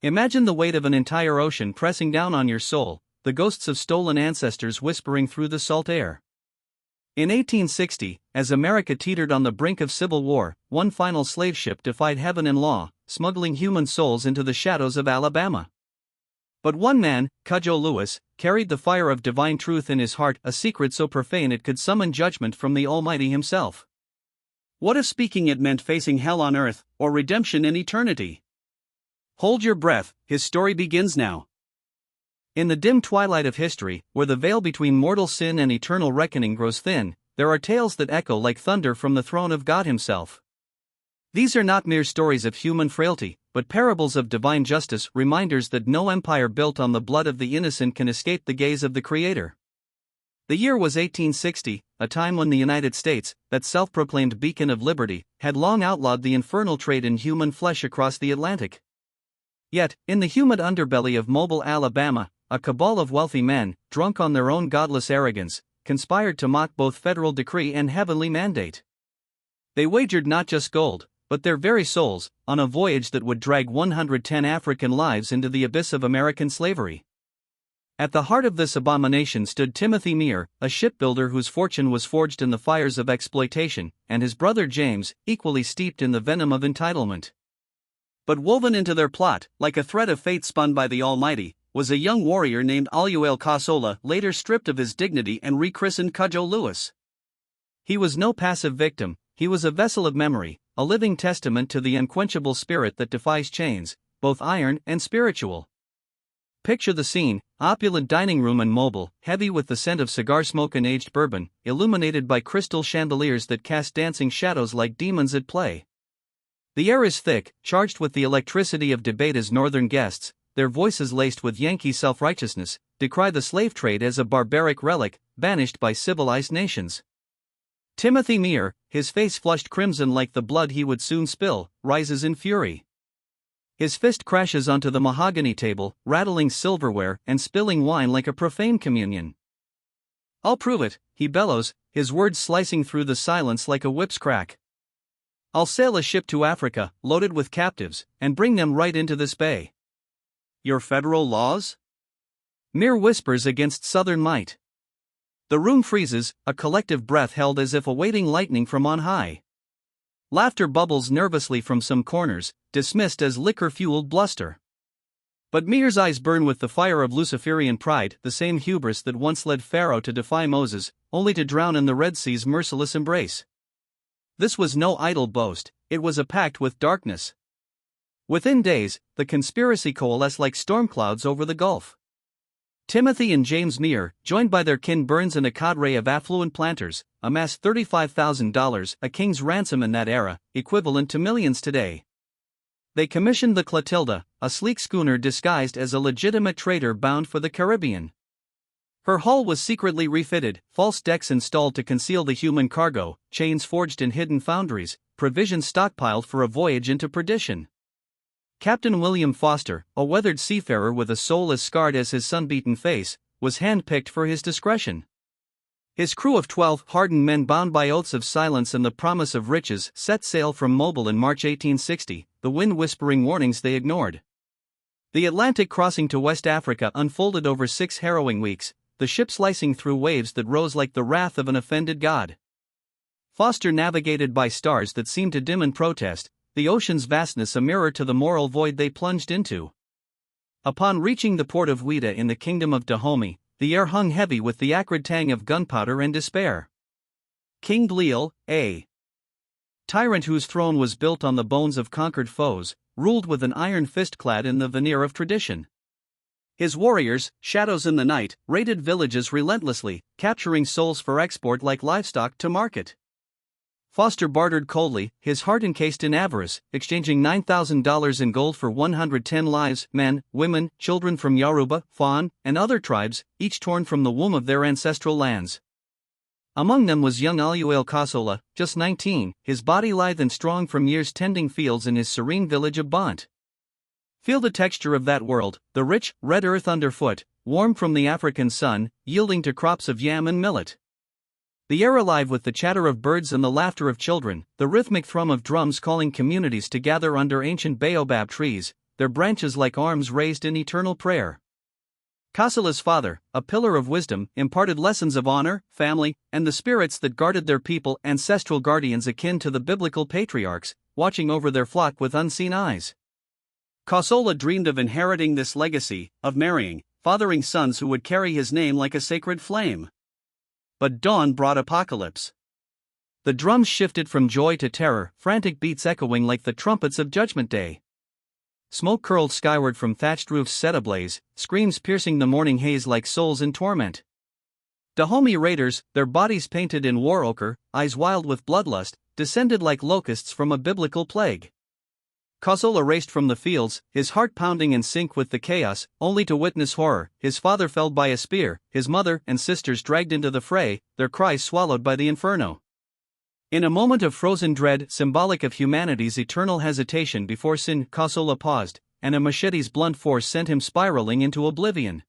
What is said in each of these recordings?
Imagine the weight of an entire ocean pressing down on your soul, the ghosts of stolen ancestors whispering through the salt air. In 1860, as America teetered on the brink of civil war, one final slave ship defied heaven and law, smuggling human souls into the shadows of Alabama. But one man, Cudjo Lewis, carried the fire of divine truth in his heart, a secret so profane it could summon judgment from the Almighty himself. What if speaking it meant facing hell on earth, or redemption in eternity? Hold your breath, his story begins now. In the dim twilight of history, where the veil between mortal sin and eternal reckoning grows thin, there are tales that echo like thunder from the throne of God himself. These are not mere stories of human frailty, but parables of divine justice, reminders that no empire built on the blood of the innocent can escape the gaze of the Creator. The year was 1860, a time when the United States, that self-proclaimed beacon of liberty, had long outlawed the infernal trade in human flesh across the Atlantic. Yet, in the humid underbelly of Mobile, Alabama, a cabal of wealthy men, drunk on their own godless arrogance, conspired to mock both federal decree and heavenly mandate. They wagered not just gold, but their very souls, on a voyage that would drag 110 African lives into the abyss of American slavery. At the heart of this abomination stood Timothy Meagher, a shipbuilder whose fortune was forged in the fires of exploitation, and his brother James, equally steeped in the venom of entitlement. But woven into their plot, like a thread of fate spun by the Almighty, was a young warrior named Oluale Kossola, later stripped of his dignity and rechristened Cudjo Lewis. He was no passive victim, he was a vessel of memory, a living testament to the unquenchable spirit that defies chains, both iron and spiritual. Picture the scene: opulent dining room in Mobile, heavy with the scent of cigar smoke and aged bourbon, illuminated by crystal chandeliers that cast dancing shadows like demons at play. The air is thick, charged with the electricity of debate as northern guests, their voices laced with Yankee self-righteousness, decry the slave trade as a barbaric relic, banished by civilized nations. Timothy Meagher, his face flushed crimson like the blood he would soon spill, rises in fury. His fist crashes onto the mahogany table, rattling silverware and spilling wine like a profane communion. "I'll prove it," he bellows, his words slicing through the silence like a whip's crack. "I'll sail a ship to Africa, loaded with captives, and bring them right into this bay." "Your federal laws?" Meagher whispers against Southern might. The room freezes, a collective breath held as if awaiting lightning from on high. Laughter bubbles nervously from some corners, dismissed as liquor-fueled bluster. But Meagher's eyes burn with the fire of Luciferian pride, the same hubris that once led Pharaoh to defy Moses, only to drown in the Red Sea's merciless embrace. This was no idle boast, it was a pact with darkness. Within days, the conspiracy coalesced like storm clouds over the Gulf. Timothy and James Meagher, joined by their kin Burns and a cadre of affluent planters, amassed $35,000, a king's ransom in that era, equivalent to millions today. They commissioned the Clotilda, a sleek schooner disguised as a legitimate trader bound for the Caribbean. Her hull was secretly refitted, false decks installed to conceal the human cargo, chains forged in hidden foundries, provisions stockpiled for a voyage into perdition. Captain William Foster, a weathered seafarer with a soul as scarred as his sun-beaten face, was hand-picked for his discretion. His crew of 12 hardened men bound by oaths of silence and the promise of riches set sail from Mobile in March 1860, the wind whispering warnings they ignored. The Atlantic crossing to West Africa unfolded over 6 harrowing weeks, the ship slicing through waves that rose like the wrath of an offended god. Foster navigated by stars that seemed to dim in protest, the ocean's vastness a mirror to the moral void they plunged into. Upon reaching the port of Ouida in the kingdom of Dahomey, the air hung heavy with the acrid tang of gunpowder and despair. King Leal, a tyrant whose throne was built on the bones of conquered foes, ruled with an iron fist clad in the veneer of tradition. His warriors, shadows in the night, raided villages relentlessly, capturing souls for export like livestock to market. Foster bartered coldly, his heart encased in avarice, exchanging $9,000 in gold for 110 lives, men, women, children from Yoruba, Fon, and other tribes, each torn from the womb of their ancestral lands. Among them was young Oluale Kossola, just 19, his body lithe and strong from years tending fields in his serene village of Bont. Feel the texture of that world, the rich, red earth underfoot, warm from the African sun, yielding to crops of yam and millet. The air alive with the chatter of birds and the laughter of children, the rhythmic thrum of drums calling communities to gather under ancient baobab trees, their branches like arms raised in eternal prayer. Kossola's father, a pillar of wisdom, imparted lessons of honor, family, and the spirits that guarded their people, ancestral guardians akin to the biblical patriarchs, watching over their flock with unseen eyes. Kossola dreamed of inheriting this legacy, of marrying, fathering sons who would carry his name like a sacred flame. But dawn brought apocalypse. The drums shifted from joy to terror, frantic beats echoing like the trumpets of Judgment Day. Smoke curled skyward from thatched roofs set ablaze, screams piercing the morning haze like souls in torment. Dahomey raiders, their bodies painted in war ochre, eyes wild with bloodlust, descended like locusts from a biblical plague. Kossola raced from the fields, his heart pounding in sync with the chaos, only to witness horror: his father felled by a spear, his mother and sisters dragged into the fray, their cries swallowed by the inferno. In a moment of frozen dread, symbolic of humanity's eternal hesitation before sin, Kossola paused, and a machete's blunt force sent him spiraling into oblivion.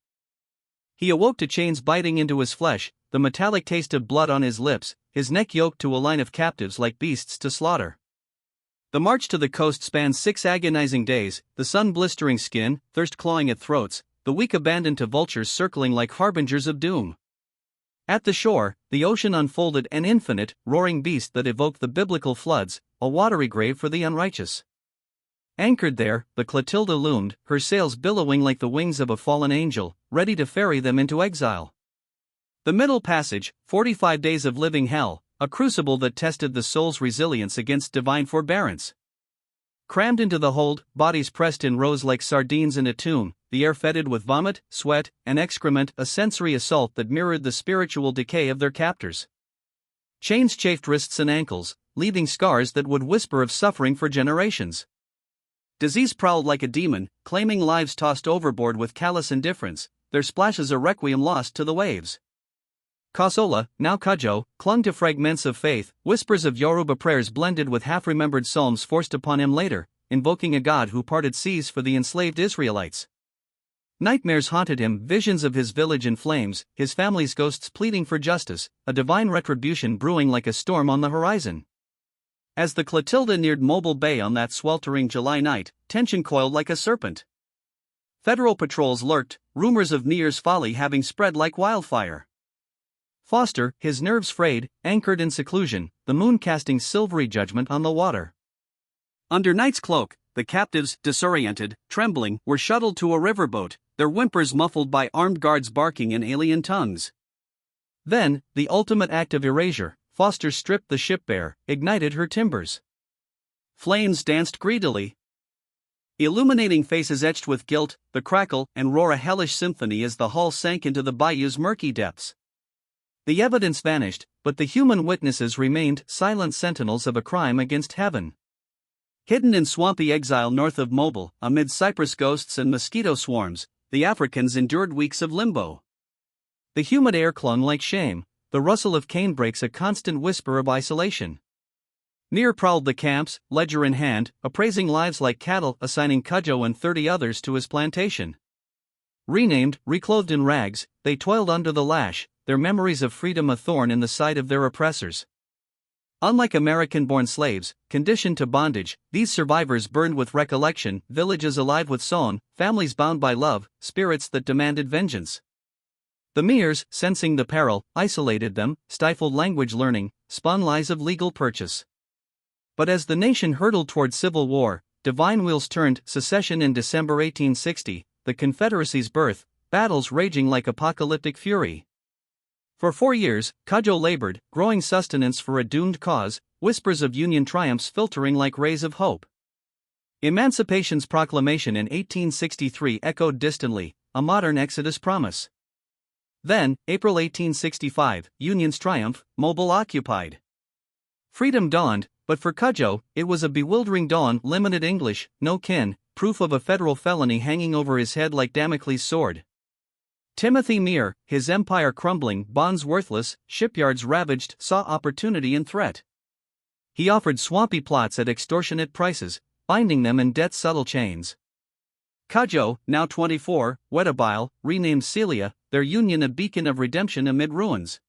He awoke to chains biting into his flesh, the metallic taste of blood on his lips, his neck yoked to a line of captives like beasts to slaughter. The march to the coast spanned 6 agonizing days, the sun blistering skin, thirst clawing at throats, the weak abandoned to vultures circling like harbingers of doom. At the shore, the ocean unfolded an infinite, roaring beast that evoked the biblical floods, a watery grave for the unrighteous. Anchored there, the Clotilda loomed, her sails billowing like the wings of a fallen angel, ready to ferry them into exile. The Middle Passage, 45 days of living hell, a crucible that tested the soul's resilience against divine forbearance. Crammed into the hold, bodies pressed in rows like sardines in a tomb, the air fetid with vomit, sweat, and excrement, a sensory assault that mirrored the spiritual decay of their captors. Chains chafed wrists and ankles, leaving scars that would whisper of suffering for generations. Disease prowled like a demon, claiming lives tossed overboard with callous indifference, their splashes a requiem lost to the waves. Kossola, now Cudjo, clung to fragments of faith, whispers of Yoruba prayers blended with half-remembered psalms forced upon him later, invoking a God who parted seas for the enslaved Israelites. Nightmares haunted him, visions of his village in flames, his family's ghosts pleading for justice, a divine retribution brewing like a storm on the horizon. As the Clotilda neared Mobile Bay on that sweltering July night, tension coiled like a serpent. Federal patrols lurked, rumors of Near's folly having spread like wildfire. Foster, his nerves frayed, anchored in seclusion, the moon casting silvery judgment on the water. Under night's cloak, the captives, disoriented, trembling, were shuttled to a riverboat, their whimpers muffled by armed guards barking in alien tongues. Then, the ultimate act of erasure, Foster stripped the ship bare, ignited her timbers. Flames danced greedily. Illuminating faces etched with guilt, the crackle and roar a hellish symphony as the hull sank into the bayou's murky depths. The evidence vanished, but the human witnesses remained, silent sentinels of a crime against heaven. Hidden in swampy exile north of Mobile, amid cypress ghosts and mosquito swarms, the Africans endured weeks of limbo. The humid air clung like shame, the rustle of canebrakes a constant whisper of isolation. Near prowled the camps, ledger in hand, appraising lives like cattle, assigning Cudjo and 30 others to his plantation. Renamed, reclothed in rags, they toiled under the lash, their memories of freedom a thorn in the side of their oppressors. Unlike American-born slaves, conditioned to bondage, these survivors burned with recollection, villages alive with song, families bound by love, spirits that demanded vengeance. The Mears, sensing the peril, isolated them, stifled language learning, spun lies of legal purchase. But as the nation hurtled toward civil war, divine wheels turned, secession in December 1860, the Confederacy's birth, battles raging like apocalyptic fury. For 4 years, Cudjo labored, growing sustenance for a doomed cause, whispers of Union triumphs filtering like rays of hope. Emancipation's proclamation in 1863 echoed distantly, a modern Exodus promise. Then, April 1865, Union's triumph, Mobile occupied. Freedom dawned, but for Cudjo, it was a bewildering dawn, limited English, no kin, proof of a federal felony hanging over his head like Damocles' sword. Timothy Mear, his empire crumbling, bonds worthless, shipyards ravaged, saw opportunity in threat. He offered swampy plots at extortionate prices, binding them in debt subtle chains. Cudjo, now 24, Wetabile, renamed Celia, their union a beacon of redemption amid ruins.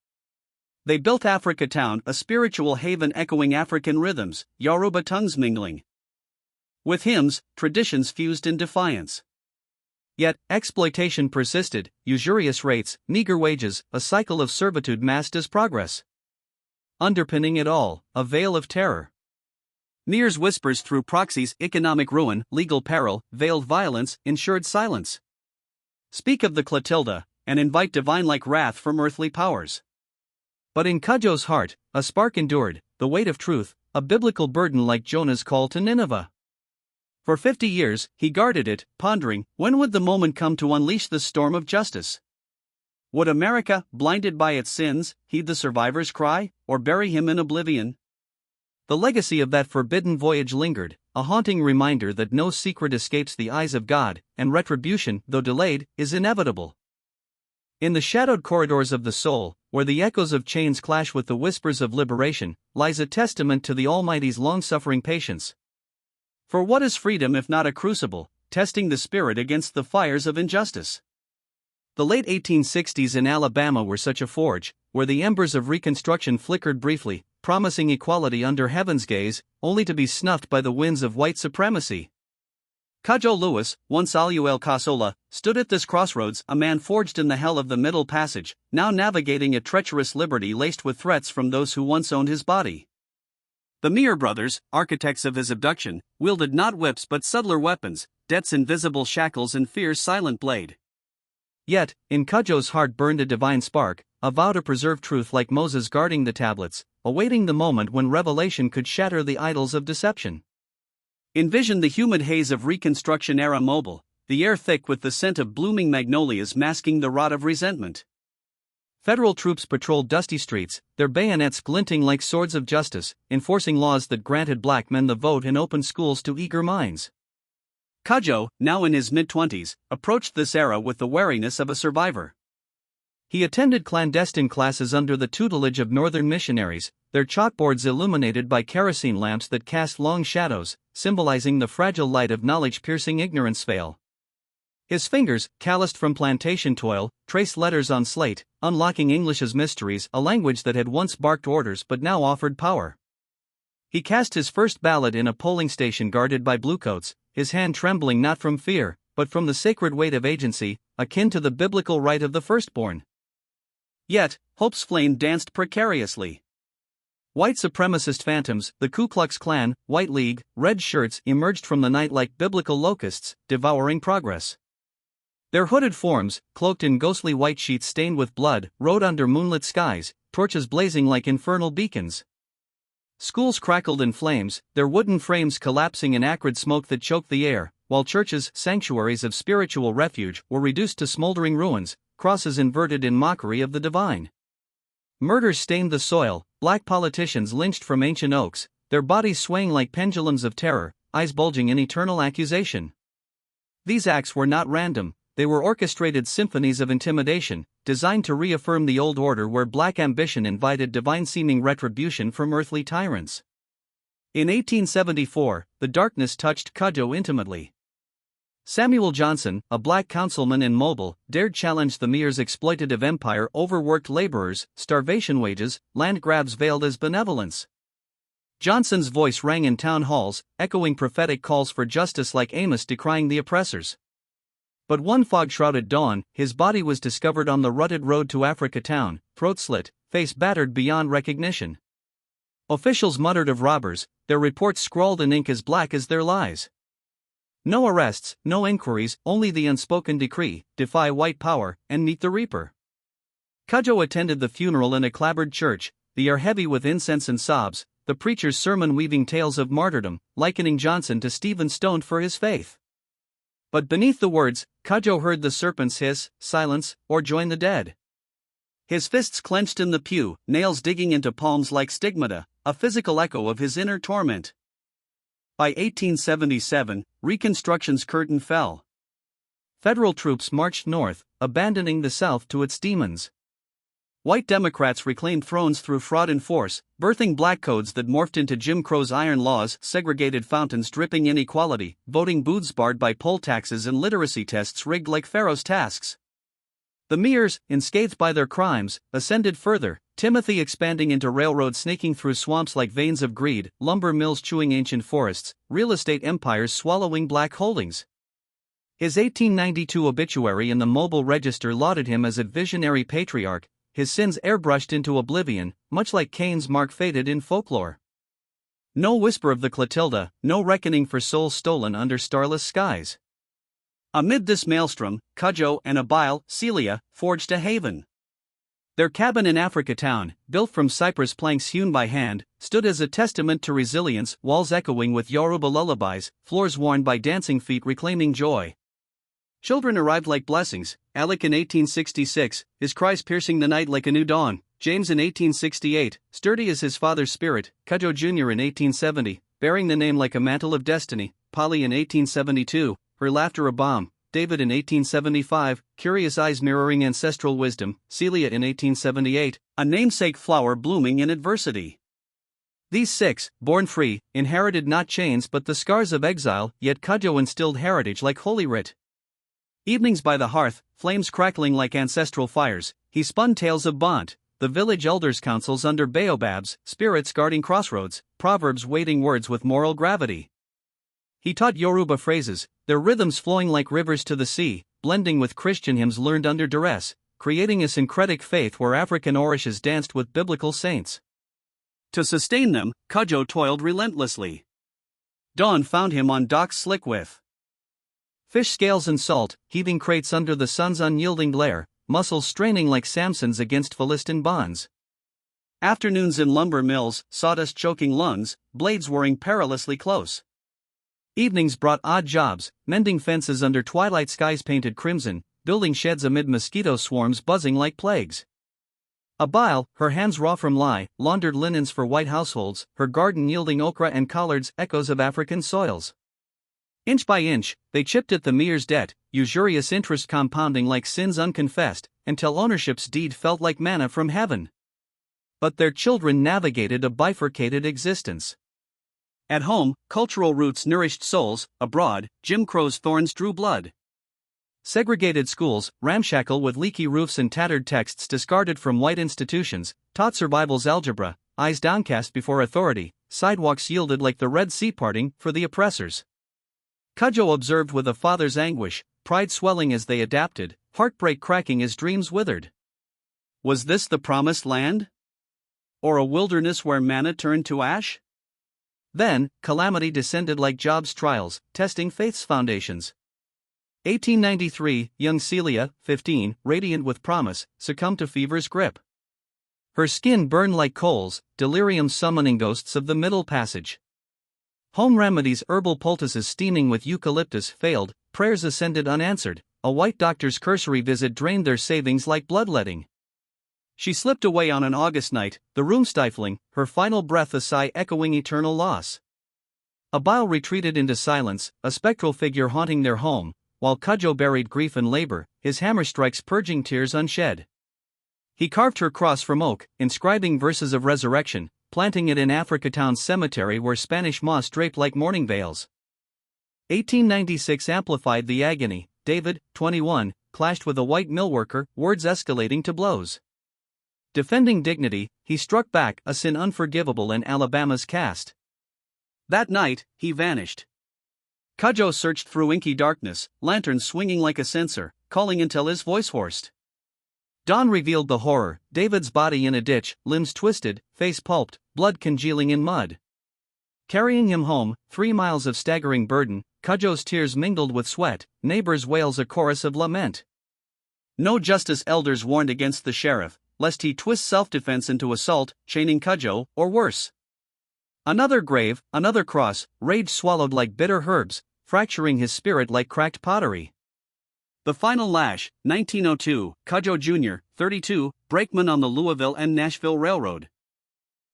They built Africatown, a spiritual haven echoing African rhythms, Yoruba tongues mingling. with hymns, traditions fused in defiance. Yet, exploitation persisted, usurious rates, meager wages, a cycle of servitude masked as progress. Underpinning it all, a veil of terror. Mears whispers through proxies, economic ruin, legal peril, veiled violence, ensured silence. Speak of the Clotilda, and invite divine-like wrath from earthly powers. But in Cudjo's heart, a spark endured, the weight of truth, a biblical burden like Jonah's call to Nineveh. For 50 years, he guarded it, pondering, when would the moment come to unleash the storm of justice? Would America, blinded by its sins, heed the survivor's cry, or bury him in oblivion? The legacy of that forbidden voyage lingered, a haunting reminder that no secret escapes the eyes of God, and retribution, though delayed, is inevitable. In the shadowed corridors of the soul, where the echoes of chains clash with the whispers of liberation, lies a testament to the Almighty's long-suffering patience. For what is freedom if not a crucible, testing the spirit against the fires of injustice? The late 1860s in Alabama were such a forge, where the embers of Reconstruction flickered briefly, promising equality under heaven's gaze, only to be snuffed by the winds of white supremacy. Cudjo Lewis, once Oluale Kossola, stood at this crossroads, a man forged in the hell of the Middle Passage, now navigating a treacherous liberty laced with threats from those who once owned his body. The Meir brothers, architects of his abduction, wielded not whips but subtler weapons, death's invisible shackles and fear's silent blade. Yet, in Cudjo's heart burned a divine spark, a vow to preserve truth like Moses guarding the tablets, awaiting the moment when revelation could shatter the idols of deception. Envision the humid haze of Reconstruction-era Mobile, the air thick with the scent of blooming magnolias masking the rot of resentment. Federal troops patrolled dusty streets, their bayonets glinting like swords of justice, enforcing laws that granted black men the vote and opened schools to eager minds. Cudjo, now in his mid-20s, approached this era with the wariness of a survivor. He attended clandestine classes under the tutelage of northern missionaries, their chalkboards illuminated by kerosene lamps that cast long shadows, symbolizing the fragile light of knowledge-piercing ignorance veil. His fingers, calloused from plantation toil, traced letters on slate, unlocking English's mysteries, a language that had once barked orders but now offered power. He cast his first ballot in a polling station guarded by bluecoats, his hand trembling not from fear, but from the sacred weight of agency, akin to the biblical right of the firstborn. Yet, hope's flame danced precariously. White supremacist phantoms, the Ku Klux Klan, White League, Red Shirts emerged from the night like biblical locusts, devouring progress. Their hooded forms, cloaked in ghostly white sheets stained with blood, rode under moonlit skies, torches blazing like infernal beacons. Schools crackled in flames, their wooden frames collapsing in acrid smoke that choked the air, while churches, sanctuaries of spiritual refuge, were reduced to smoldering ruins, crosses inverted in mockery of the divine. Murders stained the soil, black politicians lynched from ancient oaks, their bodies swaying like pendulums of terror, eyes bulging in eternal accusation. These acts were not random. They were orchestrated symphonies of intimidation, designed to reaffirm the old order where black ambition invited divine-seeming retribution from earthly tyrants. In 1874, the darkness touched Cudjo intimately. Samuel Johnson, a black councilman in Mobile, dared challenge the Meir's exploitative empire, overworked laborers, starvation wages, land grabs veiled as benevolence. Johnson's voice rang in town halls, echoing prophetic calls for justice like Amos decrying the oppressors. But one fog-shrouded dawn, his body was discovered on the rutted road to Africatown, throat slit, face battered beyond recognition. Officials muttered of robbers, their reports scrawled in ink as black as their lies. No arrests, no inquiries, only the unspoken decree, defy white power, and meet the reaper. Cudjo attended the funeral in a clapboard church, the air heavy with incense and sobs, the preacher's sermon weaving tales of martyrdom, likening Johnson to Stephen stoned for his faith. But beneath the words, Cudjo heard the serpents hiss, silence, or join the dead. His fists clenched in the pew, nails digging into palms like stigmata, a physical echo of his inner torment. By 1877, Reconstruction's curtain fell. Federal troops marched north, abandoning the South to its demons. White Democrats reclaimed thrones through fraud and force, birthing black codes that morphed into Jim Crow's iron laws, segregated fountains dripping inequality, voting booths barred by poll taxes and literacy tests rigged like Pharaoh's tasks. The Meirs, enscathed by their crimes, ascended further, Timothy expanding into railroad, snaking through swamps like veins of greed, lumber mills chewing ancient forests, real estate empires swallowing black holdings. His 1892 obituary in the Mobile Register lauded him as a visionary patriarch, his sins airbrushed into oblivion, much like Cain's mark faded in folklore. No whisper of the Clotilda, no reckoning for souls stolen under starless skies. Amid this maelstrom, Cudjo and Oluale, Celia, forged a haven. Their cabin in Africatown, built from cypress planks hewn by hand, stood as a testament to resilience, walls echoing with Yoruba lullabies, floors worn by dancing feet reclaiming joy. Children arrived like blessings, Alec in 1866, his cries piercing the night like a new dawn, James in 1868, sturdy as his father's spirit, Cudjo Jr. in 1870, bearing the name like a mantle of destiny, Polly in 1872, her laughter a balm, David in 1875, curious eyes mirroring ancestral wisdom, Celia in 1878, a namesake flower blooming in adversity. These six, born free, inherited not chains but the scars of exile, yet Cudjo instilled heritage like Holy Writ. Evenings by the hearth, flames crackling like ancestral fires, he spun tales of bond, the village elders' councils under baobabs, spirits guarding crossroads, proverbs weighting words with moral gravity. He taught Yoruba phrases, their rhythms flowing like rivers to the sea, blending with Christian hymns learned under duress, creating a syncretic faith where African orishas danced with biblical saints. To sustain them, Cudjo toiled relentlessly. Dawn found him on docks slick with fish scales and salt, heaving crates under the sun's unyielding glare, muscles straining like Samson's against Philistine bonds. Afternoons in lumber mills, sawdust choking lungs, blades whirring perilously close. Evenings brought odd jobs, mending fences under twilight skies painted crimson, building sheds amid mosquito swarms buzzing like plagues. Oluale, her hands raw from lye, laundered linens for white households, her garden yielding okra and collards, echoes of African soils. Inch by inch, they chipped at the Mear's debt, usurious interest compounding like sins unconfessed, until ownership's deed felt like manna from heaven. But their children navigated a bifurcated existence. At home, cultural roots nourished souls, abroad, Jim Crow's thorns drew blood. Segregated schools, ramshackle with leaky roofs and tattered texts discarded from white institutions, taught survival's algebra, eyes downcast before authority, sidewalks yielded like the Red Sea parting for the oppressors. Cudjo observed with a father's anguish, pride swelling as they adapted, heartbreak cracking as dreams withered. Was this the promised land? Or a wilderness where manna turned to ash? Then, calamity descended like Job's trials, testing faith's foundations. 1893, young Celia, 15, radiant with promise, succumbed to fever's grip. Her skin burned like coals, delirium summoning ghosts of the Middle Passage. Home remedies, herbal poultices steaming with eucalyptus failed, prayers ascended unanswered, a white doctor's cursory visit drained their savings like bloodletting. She slipped away on an August night, the room stifling, her final breath a sigh echoing eternal loss. Oluale retreated into silence, a spectral figure haunting their home, while Cudjo buried grief and labor, his hammer strikes purging tears unshed. He carved her cross from oak, inscribing verses of resurrection, planting it in Africatown's cemetery where Spanish moss draped like mourning veils. 1896 amplified the agony. David, 21, clashed with a white millworker, words escalating to blows. Defending dignity, he struck back, a sin unforgivable in Alabama's caste. That night, he vanished. Cudjo searched through inky darkness, lanterns swinging like a censer, calling until his voice hoarse. Dawn revealed the horror, David's body in a ditch, limbs twisted, face pulped, blood congealing in mud. Carrying him home, 3 miles of staggering burden, Cudjo's tears mingled with sweat, neighbors' wails a chorus of lament. No justice, elders warned against the sheriff, lest he twist self-defense into assault, chaining Cudjo, or worse. Another grave, another cross, rage swallowed like bitter herbs, fracturing his spirit like cracked pottery. The final lash, 1902, Cudjo Jr., 32, brakeman on the Louisville and Nashville Railroad.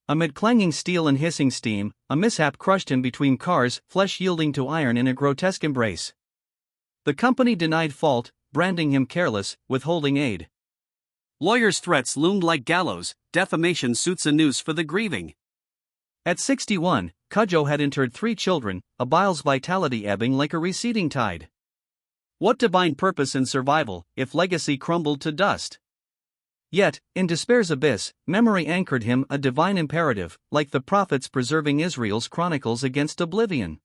Amid clanging steel and hissing steam, a mishap crushed him between cars, flesh yielding to iron in a grotesque embrace. The company denied fault, branding him careless, withholding aid. Lawyers' threats loomed like gallows, defamation suits a noose for the grieving. At 61, Cudjo had interred 3 children, Oluale's vitality ebbing like a receding tide. What divine purpose in survival, if legacy crumbled to dust? Yet, in despair's abyss, memory anchored him a divine imperative, like the prophets preserving Israel's chronicles against oblivion.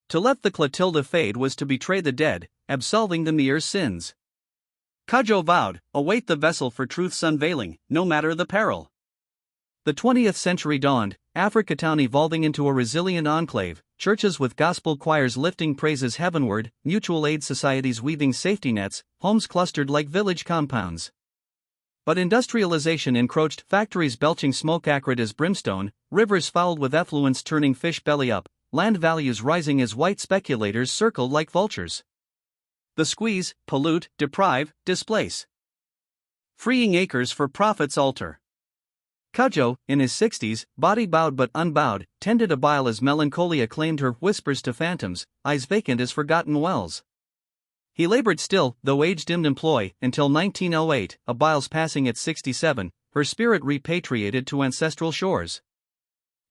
To let the Clotilda fade was to betray the dead, absolving the Meer's sins. Cudjo vowed, await the vessel for truth's unveiling, no matter the peril. The 20th century dawned, Africatown evolving into a resilient enclave, churches with gospel choirs lifting praises heavenward, mutual aid societies weaving safety nets, homes clustered like village compounds. But industrialization encroached, factories belching smoke acrid as brimstone, rivers fouled with effluents turning fish belly up, land values rising as white speculators circled like vultures. The squeeze, pollute, deprive, displace. Freeing acres for profit's altar. Cudjo, in his 60s, body bowed but unbowed, tended a bile as melancholia claimed her, whispers to phantoms, eyes vacant as forgotten wells. He labored still, though age-dimmed employ, until 1908, a bile's passing at 67, her spirit repatriated to ancestral shores.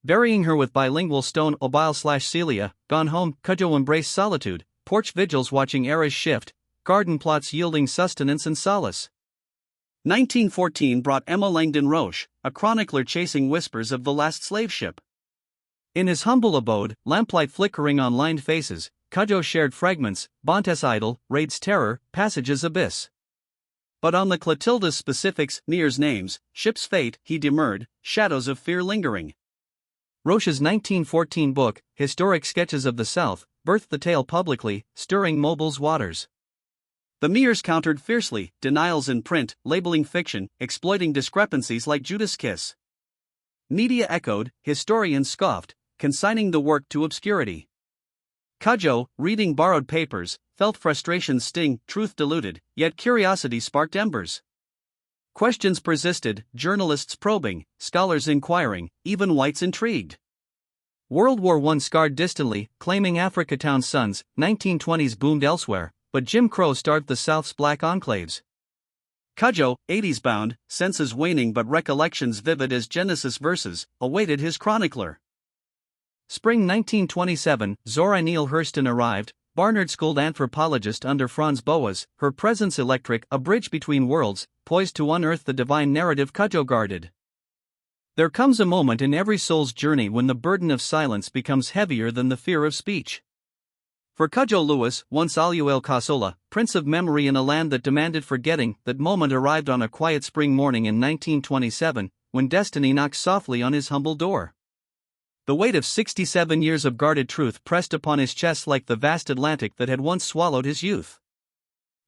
Burying her with bilingual stone obile/Celia, gone home, Cudjo embraced solitude, porch vigils watching eras shift, garden plots yielding sustenance and solace. 1914 brought Emma Langdon Roche, a chronicler chasing whispers of the last slave ship. In his humble abode, lamplight flickering on lined faces, Cudjo shared fragments, Bontes idol, Raid's terror, passages abyss. But on the Clotilda's specifics, Meer's names, ship's fate, he demurred, shadows of fear lingering. Roche's 1914 book, Historic Sketches of the South, birthed the tale publicly, stirring Mobile's waters. The Meers countered fiercely, denials in print, labeling fiction, exploiting discrepancies like Judas' kiss. Media echoed, historians scoffed, consigning the work to obscurity. Cudjo, reading borrowed papers, felt frustration's sting, truth diluted, yet curiosity sparked embers. Questions persisted, journalists probing, scholars inquiring, even whites intrigued. World War I scarred distantly, claiming Africatown's sons, 1920s boomed elsewhere, but Jim Crow starved the South's black enclaves. Cudjo, 80s bound, senses waning but recollections vivid as Genesis verses, awaited his chronicler. Spring 1927, Zora Neale Hurston arrived, Barnard-schooled anthropologist under Franz Boas, her presence electric, a bridge between worlds, poised to unearth the divine narrative Cudjo guarded. There comes a moment in every soul's journey when the burden of silence becomes heavier than the fear of speech. For Cudjo Lewis, once Oluale Kossola, prince of memory in a land that demanded forgetting, that moment arrived on a quiet spring morning in 1927, when destiny knocked softly on his humble door. The weight of 67 years of guarded truth pressed upon his chest like the vast Atlantic that had once swallowed his youth.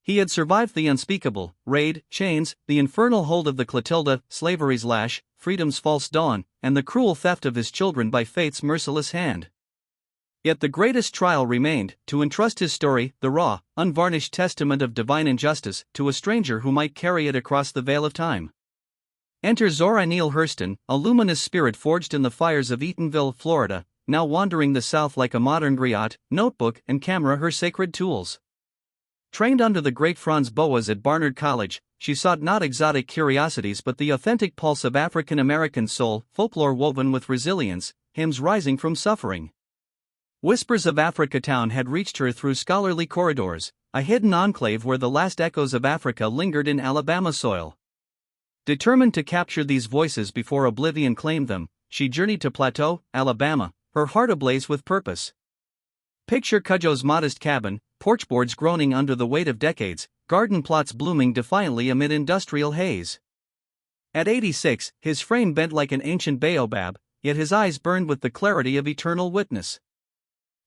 He had survived the unspeakable, raid, chains, the infernal hold of the Clotilda, slavery's lash, freedom's false dawn, and the cruel theft of his children by fate's merciless hand. Yet the greatest trial remained, to entrust his story, the raw, unvarnished testament of divine injustice, to a stranger who might carry it across the veil of time. Enter Zora Neale Hurston, a luminous spirit forged in the fires of Eatonville, Florida, now wandering the South like a modern griot, notebook and camera her sacred tools. Trained under the great Franz Boas at Barnard College, she sought not exotic curiosities but the authentic pulse of African American soul, folklore woven with resilience, hymns rising from suffering. Whispers of Africatown had reached her through scholarly corridors, a hidden enclave where the last echoes of Africa lingered in Alabama soil. Determined to capture these voices before oblivion claimed them, she journeyed to Plateau, Alabama, her heart ablaze with purpose. Picture Cudjo's modest cabin, porchboards groaning under the weight of decades, garden plots blooming defiantly amid industrial haze. At 86, his frame bent like an ancient baobab, yet his eyes burned with the clarity of eternal witness.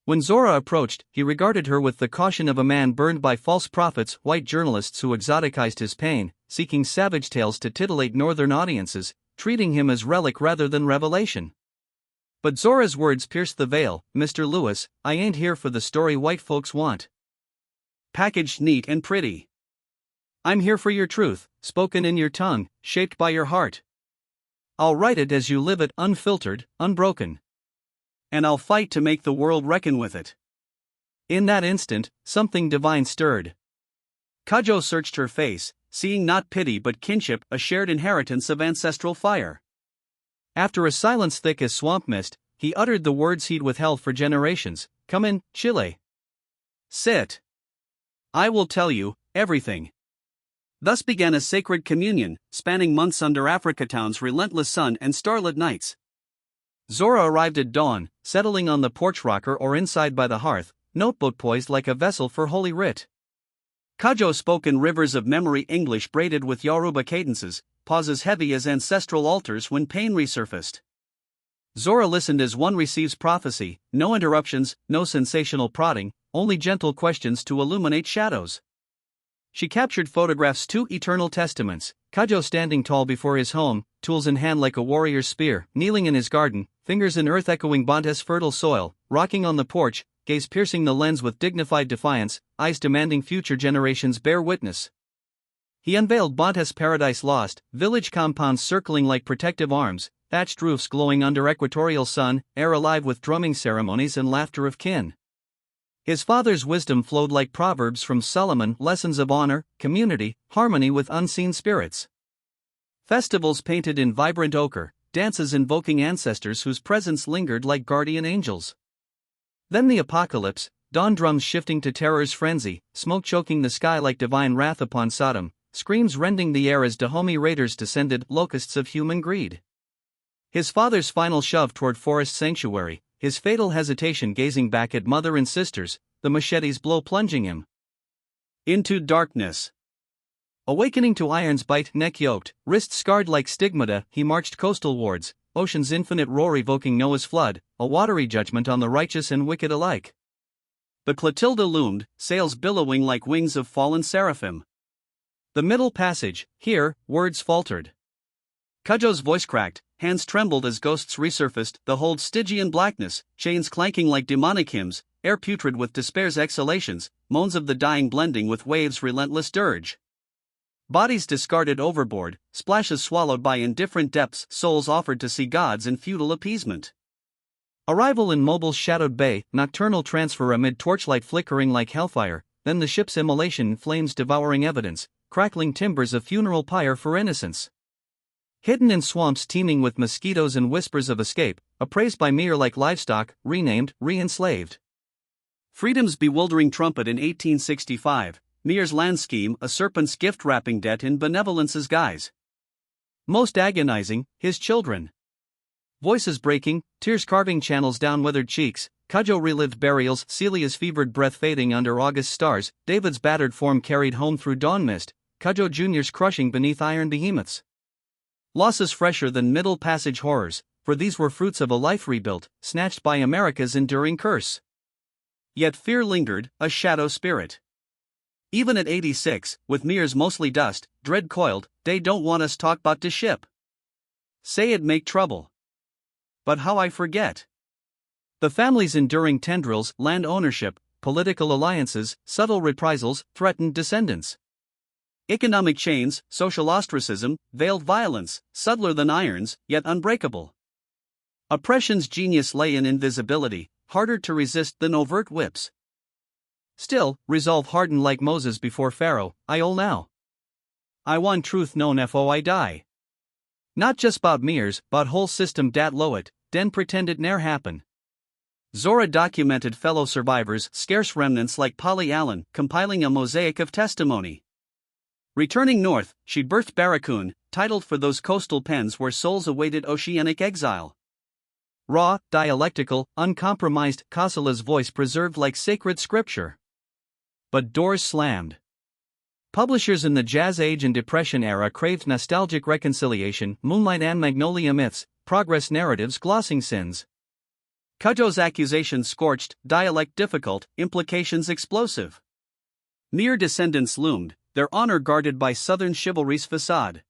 When Zora approached, he regarded her with the caution of a man burned by false prophets, white journalists who exoticized his pain, seeking savage tales to titillate northern audiences, treating him as relic rather than revelation. But Zora's words pierced the veil. Mr. Lewis, I ain't here for the story white folks want, packaged neat and pretty. I'm here for your truth, spoken in your tongue, shaped by your heart. I'll write it as you live it, unfiltered, unbroken. And I'll fight to make the world reckon with it. In that instant, something divine stirred. Cudjo searched her face, seeing not pity but kinship, a shared inheritance of ancestral fire. After a silence thick as swamp mist, he uttered the words he'd withheld for generations. Come in, Chile. Sit. I will tell you everything. Thus began a sacred communion, spanning months under Africatown's relentless sun and starlit nights. Zora arrived at dawn, settling on the porch rocker or inside by the hearth, notebook poised like a vessel for Holy Writ. Cudjo spoke in rivers of memory English braided with Yoruba cadences, pauses heavy as ancestral altars when pain resurfaced. Zora listened as one receives prophecy, no interruptions, no sensational prodding, only gentle questions to illuminate shadows. She captured photographs, two eternal testaments, Cudjo standing tall before his home, tools in hand like a warrior's spear, kneeling in his garden, fingers in earth echoing Bante's fertile soil, rocking on the porch, gaze piercing the lens with dignified defiance, eyes demanding future generations bear witness. He unveiled Bante's Paradise Lost, village compounds circling like protective arms, thatched roofs glowing under equatorial sun, air alive with drumming ceremonies and laughter of kin. His father's wisdom flowed like proverbs from Solomon, lessons of honor, community, harmony with unseen spirits. Festivals painted in vibrant ochre, dances invoking ancestors whose presence lingered like guardian angels. Then the apocalypse, dawn drums shifting to terror's frenzy, smoke choking the sky like divine wrath upon Sodom, screams rending the air as Dahomey raiders descended, locusts of human greed. His father's final shove toward forest sanctuary, his fatal hesitation gazing back at mother and sisters, the machete's blow plunging him into darkness. Awakening to iron's bite, neck yoked, wrists scarred like stigmata, he marched coastal wards, ocean's infinite roar evoking Noah's flood, a watery judgment on the righteous and wicked alike. The Clotilda loomed, sails billowing like wings of fallen seraphim. The middle passage, here, words faltered. Cudjo's voice cracked, hands trembled as ghosts resurfaced, the hold Stygian blackness, chains clanking like demonic hymns, air putrid with despair's exhalations, moans of the dying blending with waves' relentless dirge. Bodies discarded overboard, splashes swallowed by indifferent depths, souls offered to see gods in futile appeasement. Arrival in Mobil's shadowed bay, nocturnal transfer amid torchlight flickering like hellfire, then the ship's immolation in flames devouring evidence, crackling timbers of funeral pyre for innocence. Hidden in swamps teeming with mosquitoes and whispers of escape, appraised by Mir like livestock, renamed, re-enslaved. Freedom's bewildering trumpet in 1865, Mir's land scheme, a serpent's gift-wrapping debt in benevolence's guise. Most agonizing, his children. Voices breaking, tears carving channels down withered cheeks, Cudjo relived burials, Celia's fevered breath fading under August stars, David's battered form carried home through dawn mist, Cudjo Jr.'s crushing beneath iron behemoths. Losses fresher than Middle Passage horrors, for these were fruits of a life rebuilt, snatched by America's enduring curse. Yet fear lingered, a shadow spirit. Even at 86, with Mir's mostly dust, dread coiled, they don't want us talk 'bout the ship. Say it make trouble. But how I forget. The family's enduring tendrils, land ownership, political alliances, subtle reprisals, threatened descendants. Economic chains, social ostracism, veiled violence, subtler than irons, yet unbreakable. Oppression's genius lay in invisibility, harder to resist than overt whips. Still, resolve hardened like Moses before Pharaoh, I'll now. I want truth known fo I die. Not just 'bout Mir's, but whole system dat low it, den pretend it ne'er happen. Zora documented fellow survivors, scarce remnants like Polly Allen, compiling a mosaic of testimony. Returning north, she birthed Barracoon, titled for those coastal pens where souls awaited oceanic exile. Raw, dialectical, uncompromised, Kossola's voice preserved like sacred scripture. But doors slammed. Publishers in the Jazz Age and Depression era craved nostalgic reconciliation, moonlight and magnolia myths, progress narratives glossing sins. Cudjo's accusations scorched, dialect difficult, implications explosive. Mir descendants loomed, their honor guarded by Southern chivalry's facade.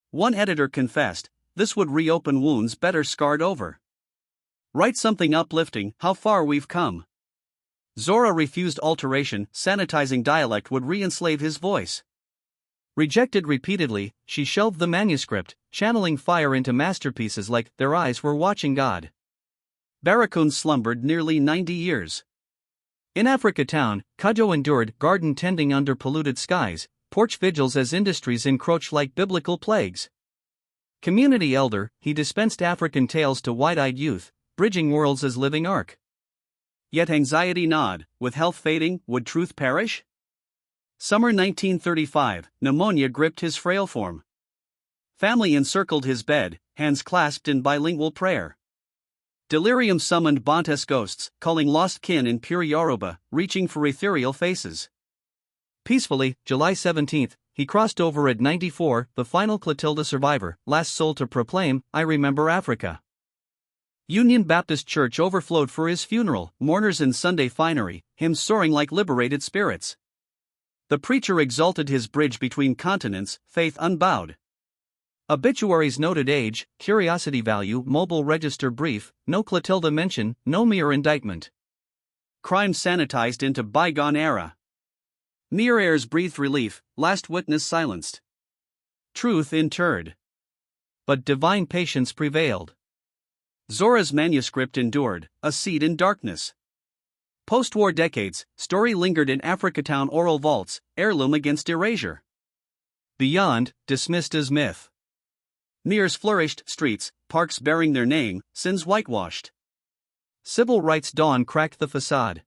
One editor confessed, this would reopen wounds better scarred over. Write something uplifting, how far we've come. Zora refused alteration, sanitizing dialect would re-enslave his voice. Rejected repeatedly, she shelved the manuscript, channeling fire into masterpieces like Their Eyes Were Watching God. Barracoon slumbered nearly 90 years. In Africatown, Cudjo endured garden tending under polluted skies, porch vigils as industries encroach like biblical plagues. Community elder, he dispensed African tales to wide-eyed youth, bridging worlds as living ark. Yet anxiety gnawed, with health fading, would truth perish? Summer 1935, pneumonia gripped his frail form. Family encircled his bed, hands clasped in bilingual prayer. Delirium summoned Bontes ghosts, calling lost kin in pure Yoruba, reaching for ethereal faces. Peacefully, July 17, he crossed over at 94, the final Clotilda survivor, last soul to proclaim, "I remember Africa." Union Baptist Church overflowed for his funeral, mourners in Sunday finery, hymns soaring like liberated spirits. The preacher exalted his bridge between continents, faith unbowed. Obituaries noted age, curiosity value, mobile register brief, no Clotilda mention, no mere indictment. Crime sanitized into bygone era. Mere heirs breathed relief, last witness silenced. Truth interred. But divine patience prevailed. Zora's manuscript endured, a seed in darkness. Post-war decades, story lingered in Africatown oral vaults, heirloom against erasure. Beyond, dismissed as myth. Mirrors flourished, streets, parks bearing their name, sins whitewashed. Civil rights dawn cracked the facade.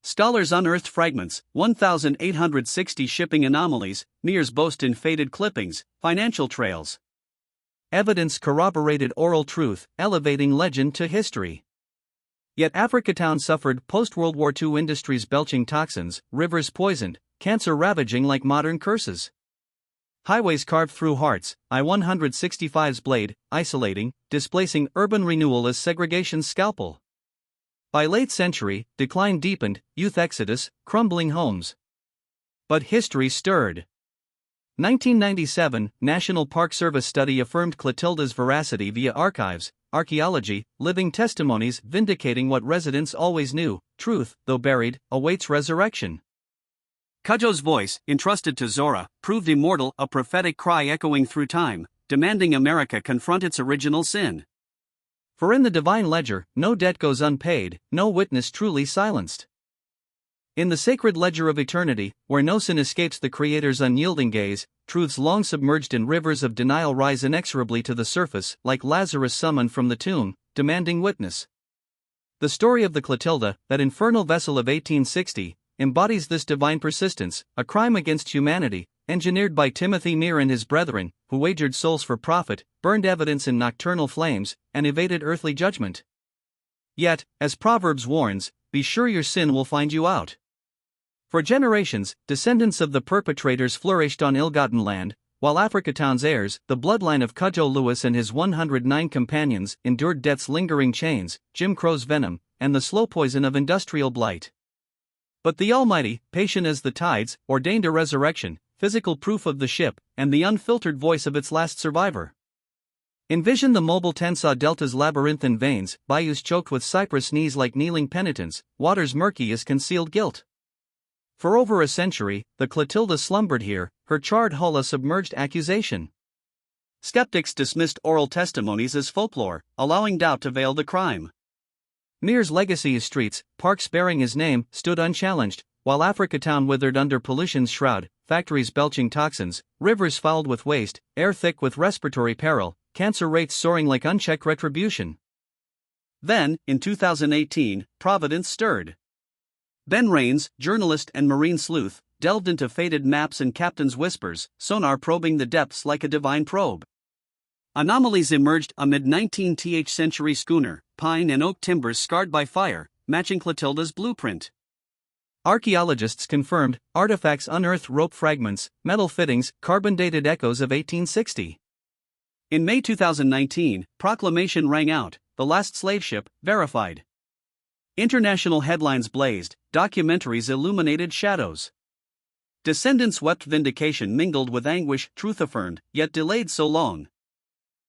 Scholars unearthed fragments, 1,860 shipping anomalies, Mears boast in faded clippings, financial trails. Evidence corroborated oral truth, elevating legend to history. Yet Africatown suffered post-World War II industries belching toxins, rivers poisoned, cancer ravaging like modern curses. Highways carved through hearts, I-165's blade, isolating, displacing urban renewal as segregation's scalpel. By late century, decline deepened, youth exodus, crumbling homes. But history stirred. 1997, National Park Service study affirmed Clotilda's veracity via archives, archaeology, living testimonies vindicating what residents always knew: truth, though buried, awaits resurrection. Cudjo's voice, entrusted to Zora, proved immortal, a prophetic cry echoing through time, demanding America confront its original sin. For in the divine ledger, no debt goes unpaid, no witness truly silenced. In the sacred ledger of eternity, where no sin escapes the Creator's unyielding gaze, truths long submerged in rivers of denial rise inexorably to the surface, like Lazarus summoned from the tomb, demanding witness. The story of the Clotilda, that infernal vessel of 1860, embodies this divine persistence, a crime against humanity, engineered by Timothy Mear and his brethren, who wagered souls for profit, burned evidence in nocturnal flames, and evaded earthly judgment. Yet, as Proverbs warns, be sure your sin will find you out. For generations, descendants of the perpetrators flourished on ill-gotten land, while Africatown's heirs, the bloodline of Cudjo Lewis and his 109 companions, endured death's lingering chains, Jim Crow's venom, and the slow poison of industrial blight. But the Almighty, patient as the tides, ordained a resurrection, physical proof of the ship, and the unfiltered voice of its last survivor. Envision the mobile Tensaw Delta's labyrinthine veins, bayous choked with cypress knees like kneeling penitents, waters murky as concealed guilt. For over a century, the Clotilda slumbered here, her charred hull a submerged accusation. Skeptics dismissed oral testimonies as folklore, allowing doubt to veil the crime. Mear's legacy is streets, parks bearing his name, stood unchallenged, while Africatown withered under pollution's shroud, factories belching toxins, rivers fouled with waste, air thick with respiratory peril, cancer rates soaring like unchecked retribution. Then, in 2018, Providence stirred. Ben Raines, journalist and marine sleuth, delved into faded maps and captain's whispers, sonar probing the depths like a divine probe. Anomalies emerged amid 19th century schooner, pine and oak timbers scarred by fire, matching Clotilda's blueprint. Archaeologists confirmed, artifacts unearthed rope fragments, metal fittings, carbon-dated echoes of 1860. In May 2019, proclamation rang out, the last slave ship, verified. International headlines blazed, documentaries illuminated shadows. Descendants wept vindication mingled with anguish, truth affirmed, yet delayed so long.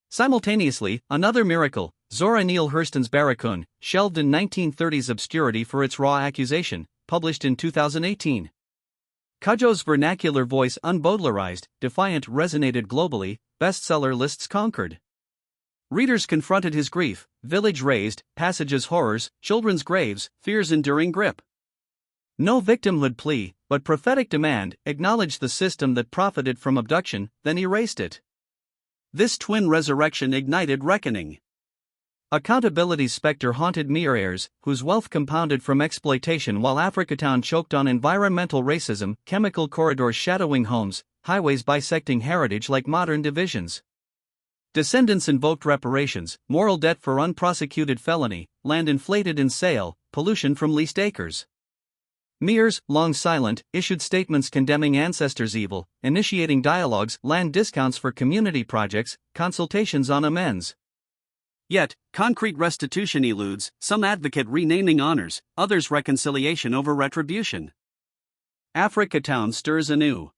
Simultaneously, another miracle, Zora Neale Hurston's Barracoon, shelved in 1930s obscurity for its raw accusation, published in 2018. Cudjo's vernacular voice unbowdlerized, defiant resonated globally, bestseller lists conquered. Readers confronted his grief, village razed, passages horrors, children's graves, fears enduring grip. No victimhood plea, but prophetic demand, acknowledged the system that profited from abduction, then erased it. This twin resurrection ignited reckoning. Accountability's specter haunted mere heirs, whose wealth compounded from exploitation while Africatown choked on environmental racism, chemical corridors shadowing homes, highways bisecting heritage like modern divisions. Descendants invoked reparations, moral debt for unprosecuted felony, land inflated in sale, pollution from leased acres. Mayors, long silent, issued statements condemning ancestors' evil, initiating dialogues, land discounts for community projects, consultations on amends. Yet, concrete restitution eludes, some advocate renaming honors, others reconciliation over retribution. Africatown stirs anew.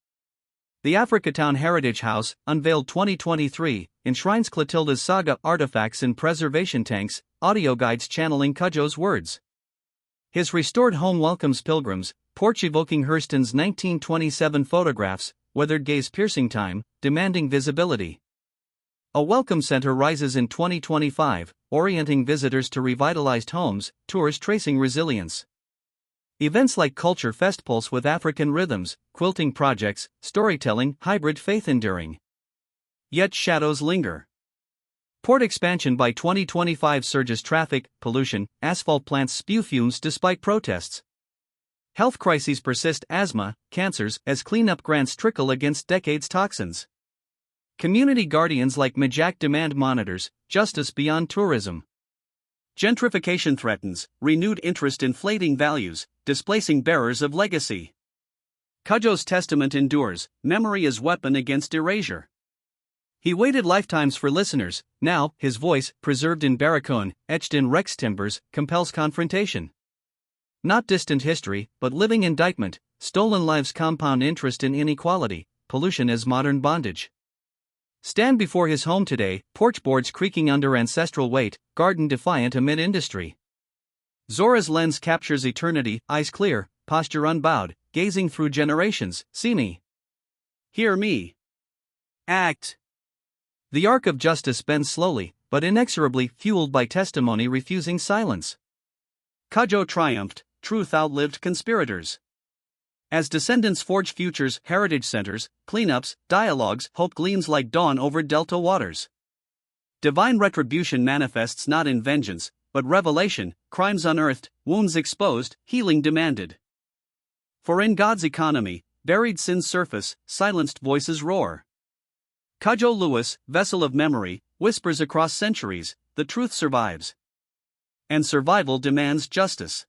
The Africatown Heritage House, unveiled 2023, enshrines Clotilda's saga, artifacts in preservation tanks, audio guides channeling Cudjo's words. His restored home welcomes pilgrims, porch evoking Hurston's 1927 photographs, weathered gaze piercing time, demanding visibility. A welcome center rises in 2025, orienting visitors to revitalized homes, tours tracing resilience. Events like Culture Fest pulse with African rhythms, quilting projects, storytelling, hybrid faith enduring. Yet shadows linger. Port expansion by 2025 surges traffic, pollution, asphalt plants spew fumes despite protests. Health crises persist, asthma, cancers, as cleanup grants trickle against decades toxins. Community guardians like Majak demand monitors, justice beyond tourism. Gentrification threatens, renewed interest inflating values, displacing bearers of legacy. Cudjo's testament endures, memory as weapon against erasure. He waited lifetimes for listeners, now, his voice, preserved in Barracoon, etched in Rex timbers, compels confrontation. Not distant history, but living indictment, stolen lives compound interest in inequality, pollution as modern bondage. Stand before his home today, porch boards creaking under ancestral weight, garden defiant amid industry. Zora's lens captures eternity, eyes clear, posture unbowed, gazing through generations. See me. Hear me. Act. The arc of justice bends slowly, but inexorably, fueled by testimony refusing silence. Cudjo triumphed, truth outlived conspirators. As descendants forge futures, heritage centers, cleanups, dialogues, hope gleams like dawn over delta waters. Divine retribution manifests not in vengeance, but revelation, crimes unearthed, wounds exposed, healing demanded. For in God's economy, buried sins surface, silenced voices roar. Cudjo Lewis, vessel of memory, whispers across centuries, the truth survives. And survival demands justice.